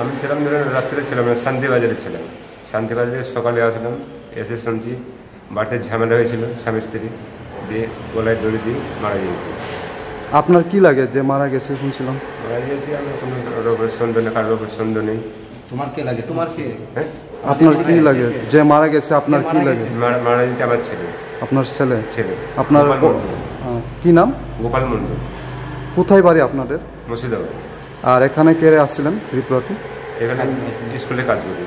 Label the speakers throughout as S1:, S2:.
S1: আমি ছিলাম ধরেন রাত্রে ছিলাম শান্তিবাজারে ছিলাম। শান্তিবাজারে সকালে আসলাম, এসে শুনছি বাড়িতে ঝামেলা হয়েছিল স্বামী স্ত্রী, দিয়ে গলায় দড়ি দিয়ে মারা গিয়েছে।
S2: আপনার কি লাগে যে মারা গেছে শুনছিলাম?
S1: মারা গিয়েছি, আমি কোনো রোগের সন্দেহ নেই, কারো রোগের সন্দেহ নেই।
S3: তোমার কে লাগে? তোমার কে?
S1: হ্যাঁ,
S2: আপনার কি লাগে যে মারা গেছে? আপনার কি লাগে?
S1: মারা গিয়েছে আমার ছেলে।
S2: আপনার ছেলে?
S1: ছেলে।
S2: আপনার কি নাম?
S1: গোপাল মন্ডল।
S2: কোথায় বাড়ি আপনাদের?
S1: মুর্শিদাবাদ।
S2: আর এখানে কে আসছিলেন ত্রিপুরাতে?
S1: এখানে স্কুলে কাজ করি,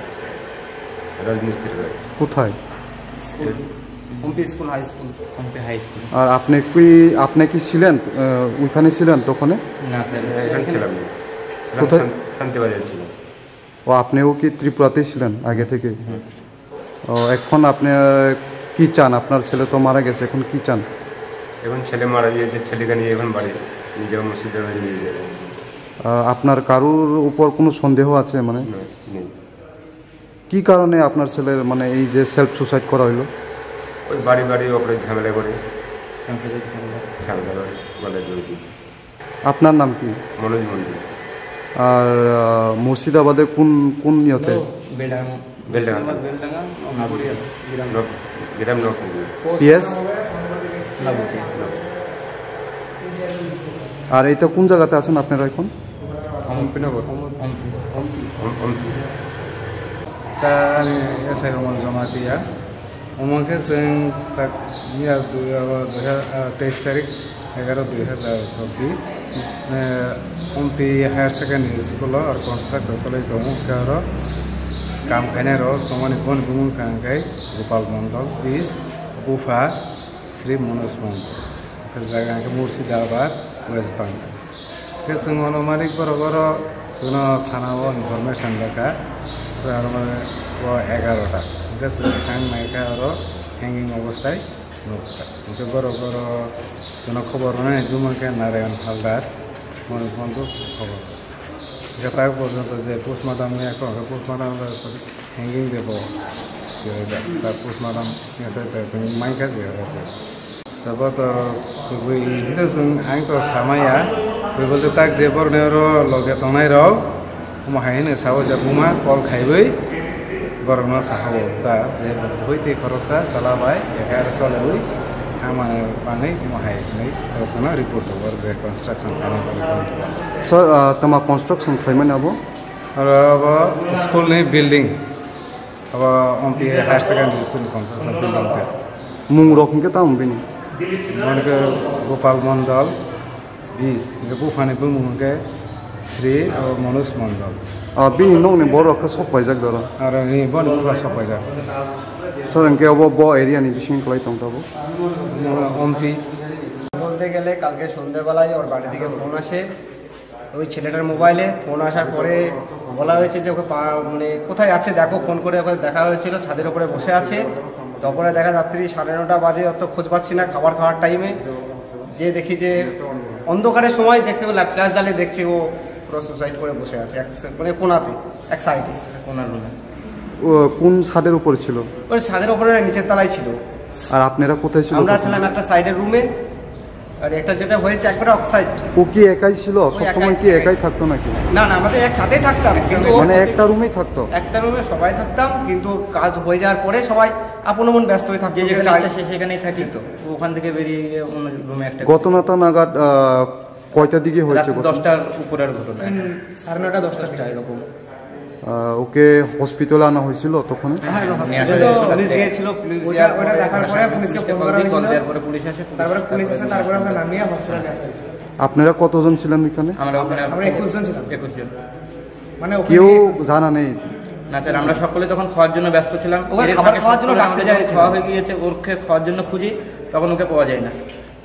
S1: রাজমিস্ত্রি বাড়ি।
S2: কোথায়?
S3: কম্পি স্কুল, হাই স্কুল, কম্পি হাই স্কুল।
S2: আর আপনি কি ছিলেন ওইখানে ছিলেন তখন?
S3: না স্যার,
S1: এখানে ছিলাম না,
S2: কোথায়?
S1: শান্তিবাজার ছিলাম।
S2: ও, আপনিও কি ত্রিপুরাতেই ছিলেন আগে থেকে? ও, এখন আপনি কি চান? আপনার ছেলে তো মারা গেছে, এখন কি চান?
S1: এখন ছেলে মারা গিয়েছে, ছেলেকে নিয়ে এখন বাড়ি নিজেও মুর্শিদাবাদ নিয়ে যাবে।
S2: আপনার কারোর উপর কোনো সন্দেহ আছে? মানে
S1: নেই।
S2: কি কারণে আপনার ছেলের মানে এই যে সেলফ সুসাইড করা হইলো?
S1: ওই বাড়ি ওপরে ঝামেলা করে গলায় দড়ি দিয়েছে।
S2: আপনার নাম কি?
S1: মনোজ মন্ডল।
S2: আর মুর্শিদাবাদের কোন ইয়েতে?
S1: বেলডাঙ্গা গ্রাম নকুন্দি।
S2: পিএস। আর এটা কোন জায়গাতে আছেন আপনারা এখন?
S4: एसआई रमन जमा दिया उमंखे जों 23 तारिख 11/2024 कम्पी हायर सेकेंडरी स्कूल और कन्स्ट्रक्शन चले दो काम खाने तमानी बन गुमुन खाई गोपाल मंडल 20 बुफा श्री मनोज मंडल जगह मुर्शिदाबाद वेस्ट बेंगल के जों अनुमानिक बराबर जों थाना इनफरमेशन लेखा 11টা नायिका और हैंगिंग अवस्था नुकता बराबर जो खबर नहीं दुमके नारायण हालदार मनोज बंधु खबर तक पर्यटन जो पोस्टमार्टम पोस्टमार्टम हैंगिंग देव पोस्टमार्टम माइका सब तो आं तो सामाया बोलते तक जे बरने लगे तनाई रहो हाईने साव जे बुमा कल खाई बरना साहबता जे होते खरचा चलाबाय एखार चले आमाने पानी हाई रचना रिपोर्ट होगा जे कंस्ट्रक्शन
S2: सर तमा कंस्ट्रक्शन खाइमन अब
S4: स्कूल नहीं बिल्डिंग अब MP higher secondary school construction building
S2: मुंग रखन के ताम बिनी
S4: मन के गोपाल मंडल 20 बुफानी मुंग के श्री और मनोज मंडल
S2: बिनि नंगनि बर'खौ सफायजाक दरा
S4: आरो नि बर'खौ सफायजाक
S2: सर इनके अब एरियानि बिसिं खालाय दंताबो
S4: एमपी
S3: বলতে গেলে কালকে সন্ধ্যাবেলায় ওর বাড়ি থেকে ফোন আসে, ওই ছেলেটার মোবাইলে ফোন আসার পরে বলা হয়েছে যে ওকে মানে কোথায় আছে দেখো, ফোন করে ওকে দেখা হয়েছিল ছাদের উপরে বসে আছে। তারপরে দেখা রাত্রি 9:30 বাজে, অত খোঁজ পাচ্ছি না, খাওয়ার টাইমে যে দেখি যে অন্ধকারের সময় দেখতে পেলাম ফ্ল্যাশ জ্বালিয়ে দেখছি ও পুরো সুসাইড করে বসে আছে মানে কোনাতে এক সাইডে কোনার রুমে।
S2: কোন ছাদের উপরে ছিল?
S3: ওই ছাদের উপরে নিচের তলায় ছিল।
S2: আর আপনারা কোথায় ছিলেন?
S3: আমরা ছিলাম একটা সাইডের রুমে, আর এটা যেটা হয়েছে একবারে অফসাইড।
S2: ও কি একাই ছিল? সবসময় কি একাই থাকতো নাকি?
S3: না না, আমাদের একসাথেই থাকতাম, কিন্তু
S2: মানে একটা রুমেই থাকতো?
S3: একটা রুমে সবাই থাকতাম, কিন্তু কাজ হয়ে যাওয়ার পরে সবাই আপন মন ব্যস্ত হয়ে থাকতো, সেখানেই থাকি। তো ওখান থেকে বেরিয়ে অন্য রুমে একটা
S2: গতনাতা নাগাদ কয়টার দিকে হয়েছে?
S3: 10টার উপরের ঘটনা, 9:30 10টা এরকম।
S2: ওকে হসপিটালে আনা হয়েছিল তখন?
S3: পুলিশ গিয়েছিল, পুলিশ দেখার পরে পুলিশকে ফোন করা হয়েছিল, তারপরে পুলিশ আসে, তারপরে আমরা নামিয়ে হসপিটালে আসা হয়েছিল।
S2: আপনারা কতজন ছিলেন এখানে?
S3: আমরা 21 জন ছিলাম। 21 জন মানে
S2: কেউ জানা নেই
S3: না স্যার, আমরা সকলে তখন খাওয়ার জন্য ব্যস্ত ছিলাম। খাওয়ার জন্য ডাকতে যাই, খাওয়া হয়ে গিয়েছে, ওকে খাওয়ার জন্য খুঁজি, তখন ওকে পাওয়া যায় না।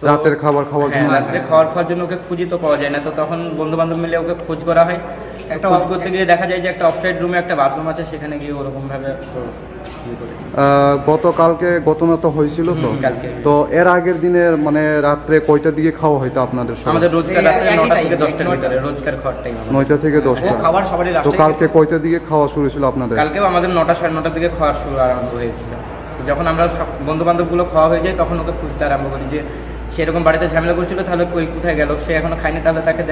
S2: রাতের খাবার খাওয়ার জন্য,
S3: রাত্রে খাওয়ার জন্য ওকে খুঁজি, তো পাওয়া যায় না। তো তখন বন্ধু বান্ধব মিলে ওকে খোঁজ করা হয়। একটা খোঁজ করতে গিয়ে দেখা যায় যে একটা অফসাইড রুমে একটা বাথরুম আছে, সেখানে গিয়ে ওরকম ভাবে
S2: গতকালকে ঘটনা তো হয়েছিল। তো তো এর আগের দিনের মানে রাত্রে কয়টার দিকে খাওয়া হয়তো আপনাদের?
S3: আমাদের রোজকার রাত্রে 9টা থেকে 10টার ভিতরে রোজকার খাওয়ার টাইম
S2: 9টা থেকে 10টা
S3: খাবার সবারই।
S2: তো কালকে কয়টার দিকে খাওয়া শুরু ছিল আপনাদের?
S3: কালকেও আমাদের 9টা 9:30 দিকে খাওয়া শুরু আরম্ভ হয়েছিল। যখন আমরা বন্ধু বান্ধব গুলো খাওয়া হয়ে যায়, তখন ওকে খুঁজতে আরম্ভ করি যে সেরকম বাড়িতে ঝামেলা করছিল, তাহলে ওই কোথায় গেল, সে এখনো খায়নি, তাহলে তাকে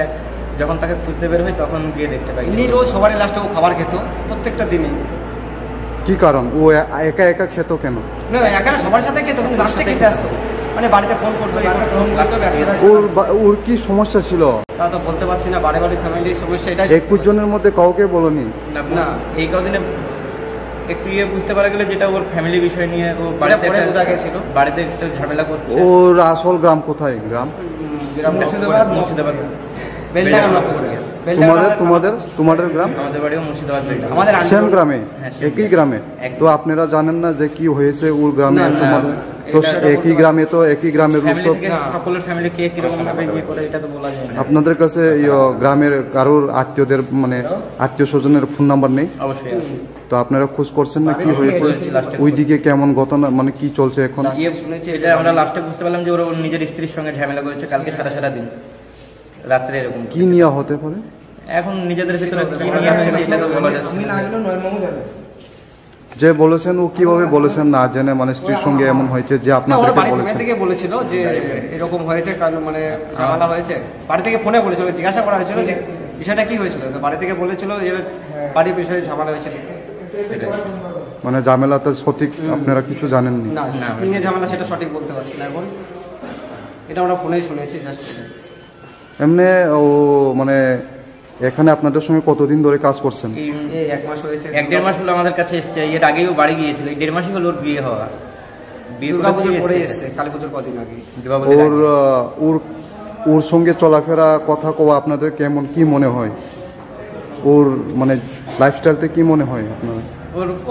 S5: যখন তাকে খুঁজতে বের হই তখন গিয়ে দেখতে পাই।
S3: এমনি রোজ সবারই লাস্টে ও খাবার খেত প্রত্যেকটা দিনই।
S2: কি কারণ ও একা একা খেত কেন?
S3: না এখানে সবার সাথে খেত কিন্তু লাস্টে খেতে আসতো, মানে বাড়িতে ফোন করতো, ফোন করতো, ব্যস্ত থাকতো।
S2: ওর কি সমস্যা ছিল
S3: তা তো বলতে পারছি না, বাড়ি বাড়ি ফ্যামিলির সমস্যা এটাই।
S2: 21 জনের মধ্যে কাউকে বলনি?
S5: না, এই কদিনে একটু বুঝতে পারা গেলে যেটা ওর ফ্যামিলি বিষয় নিয়ে ও বাড়িতে বাড়িতে একটু ঝামেলা করছে।
S2: ওর আসল গ্রাম কোথায়? গ্রাম
S5: মুর্শিদাবাদ।
S2: তোমাদের গ্রাম?
S5: আমাদের বাড়িও মুর্শিদাবাদ।
S3: আমাদের
S2: সেম গ্রামে, একই গ্রামে। তো আপনারা জানেন না যে কি হয়েছে ওর গ্রামে? তোমাদের তো একই গ্রামে, তো একই গ্রামের
S5: সকলের ফ্যামিলি কে কিরকম ভাবে ইয়ে করে এটা তো বলা যায় না।
S2: আপনাদের কাছে গ্রামের কারোর আত্মীয়দের মানে আত্মীয় স্বজনের ফোন নাম্বার নেই?
S5: অবশ্যই আছে।
S2: তো আপনারা খোঁজ করছেন না কি হয়েছে ওইদিকে, কেমন ঘটনা, মানে কি চলছে এখন?
S5: শুনেছি এটা আমরা লাস্টে বুঝতে পারলাম যে ওর নিজের স্ত্রীর সঙ্গে ঝামেলা করেছে কালকে সারা দিন রাত্রে। এরকম
S2: কি নিয়ে হতে পারে
S5: এখন নিজেদের ভিতরে কি নিয়ে আছে এটা তো বলা যাচ্ছে না।
S2: যে বলেছেন ও কিভাবে বলেছেন না জেনে, মানে স্ত্রীর সঙ্গে এমন হয়েছে যে আপনাদেরকে বলেছেন?
S3: থেকে বলেছিল যে এরকম হয়েছে, কারণ মানে ঝামেলা হয়েছে। বাড়ি থেকে ফোনে বলেছিল, জিজ্ঞাসা করা হয়েছিল যে বিষয়টা কি হয়েছিল, তো বাড়ি থেকে বলেছিল যে বাড়ির বিষয়ে ঝামেলা হয়েছিল।
S2: মানে ঝামেলাটা সঠিক আপনারা কিছু জানেননি?
S3: না, কি নিয়ে ঝামেলা সেটা সঠিক বলতে পারছি না এখন, এটা আমরা ফোনেই শুনেছি জাস্ট।
S2: এমনি ও মানে এখানে আপনাদের সঙ্গে কতদিন ধরে কাজ করছেন?
S3: এই 1 মাস হয়েছে।
S5: 1-1.5 মাস হলো আমাদের কাছে এসছে। এর আগেই ও বাড়ি গিয়েছিল। এই 1.5 মাসই হলো ওর বিয়ে হওয়া।
S3: দুর্গাপুজোর পরে এসছে, কালী পুজোর কদিন আগে।
S2: ওর সঙ্গে চলাফেরা, কথা কওয়া আপনাদের কেমন, কি মনে হয়? ওর মানে লাইফস্টাইলতে কি মনে হয় আপনার?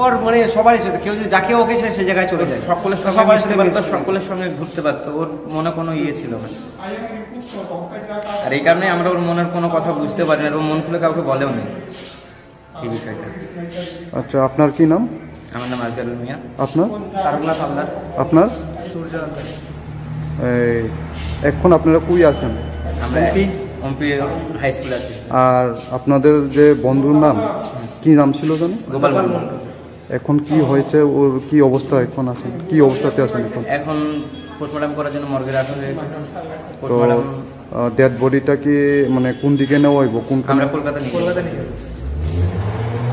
S3: ওর মানে সবারই সাথে কেউ যদি ডাকে ওকে সে জায়গায় চলে যায়,
S5: সকলের সঙ্গে সকলের সঙ্গে ঘুরতে পারতো। ওর মনে কোনো ইয়ে ছিল না, আর এই কারণে আমরা ওর মনের কোনো কথা বুঝতে পারি না। ওর মন খুলে কাউকে বলেও নেই এই বিষয়টা।
S2: আচ্ছা, আপনার কি নাম?
S5: আমার নাম আজগারুল মিয়া।
S2: আপনার?
S3: তারুণনাথ হালদার।
S2: আপনার?
S3: সূর্য হালদার।
S2: এখন আপনারা কই আছেন?
S5: আমরা এমপি হাই স্কুল আছি।
S2: আর আপনাদের যে বন্ধুর নাম কি নাম ছিল জানেন?
S5: গোপাল মন্ডল।
S2: এখন কি হয়েছে, ওর কি অবস্থা এখন আছেন, কি অবস্থাতে আছেন এখন?
S5: এখন পোস্টমর্টম করার জন্য মর্গে রাখা হয়েছে।
S2: তো ডেড বডিটা কি মানে কোন দিকে নেওয়া হইব?
S5: আমরা কলকাতা নিয়ে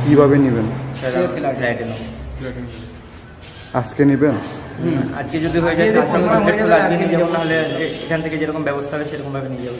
S2: কিভাবে নিবেন?
S5: ফ্লাইটে নেব।
S2: আজকে নিবেন?
S5: আজকে যদি হয়ে যায় আজকে নিয়ে যাবো, নাহলে এখান থেকে যেরকম ব্যবস্থা হবে সেরকম ভাবে নিয়ে যাবো।